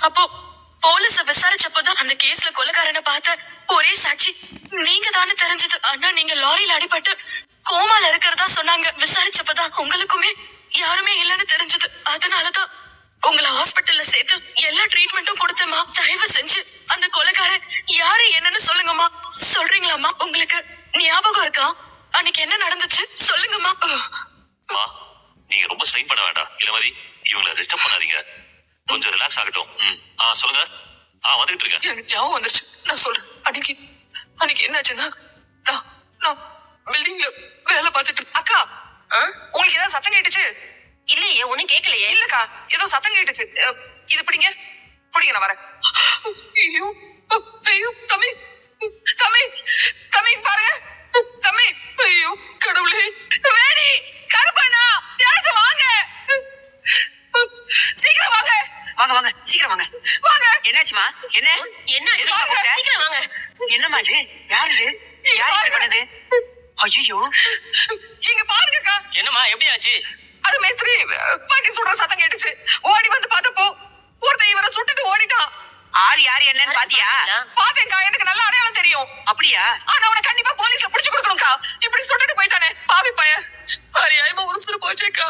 அப்போ போலீஸ விசாரிச்சப்பதான் அந்த கேஸ்ல கொலைகாரனை பார்த்த ஒரே சாட்சி நீங்க தானே தெரிஞ்சது. ஆனா நீங்க லாரியில அடிபட்டு கோமால இருக்கிறதா சொன்னாங்க. விசாரிச்சப்பதான் உங்களுக்குமே யாருமே இல்லன்னு தெரிஞ்சது. அதனாலதான் உங்களை ஹாஸ்பிட்டல்ல சேர்த்து எல்லா ட்ரீட்மெண்ட்டும் கொடுத்தமா. தயவு செஞ்சு அந்த கொலைகாரன் யாரு என்னன்னு சொல்லுங்கம்மா. சொல்றீங்களாம்மா? உங்களுக்கு ஞாபகம் இருக்கா அன்னைக்கு என்ன நடந்துச்சு? சொல்லுங்கம்மா. நீங்க ரொம்ப ஸ்ட்ரெயின் பண்ண வேண்டாம் இளமதி. இவங்களை டிஸ்டர்ப் பண்ணாதீங்க. கொஞ்சம் ரிலாக்ஸ் ஆகட்டும். சொல்லுங்க. வந்துட்டு இருக்கேன். எனக்கு ஞாபகம் வந்துருச்சு. நான் சொல்றேன். அன்னைக்கு என்னாச்சுன்னா நான் பில்டிங்ல வேலை பார்த்துட்டு. அக்கா, உங்களுக்கு ஏதாவது சத்தம் கேட்டுச்சு? இல்லையே, ஒண்ணும் கேட்கலையே. இல்லக்கா, ஏதோ சத்தம் கேட்டுச்சு. இது பிடிங்க, நான் வரேன். ஐயோ ஐயோ, தம்பி தம்பி தம்பி பாருங்க தம்பி. ஐயோ கடவுளே, வேணி கருப்பண்ணா யாராச்சும் வாங்க, சீக்கிரம் வாங்க. வாங்க சீக்கிரம் வாங்க. என்னாச்சுமா? என்ன சீக்கிரம் வாங்க. என்னம்மா இது? யாரு இது? யாரு பண்ணது? ஐயோ, இங்க பாருங்கக்கா. என்னம்மா, எப்படி ஆச்சு? அது மேஸ்திரி பாக்கி சுடுற சத்தம் கேட்டுச்சு. ஓடி வந்து பார்த்தப்போ ஒருத்தன் இவரை சுட்டுட்டு ஓடிட்டான். ஆள் யாரு என்னன்னு பாத்தியா? பாத்தேன்க்கா, எனக்கு நல்ல அடையாளம் தெரியும். அப்படியா? ஆனா அவனை கண்டிப்பா போலீஸ்ல புடிச்சு கொடுக்கணும்க்கா. இப்படி சுட்டுட்டு போயிட்டானே பாவி பையன். அரியாயமா உசுறு போச்சேக்கா.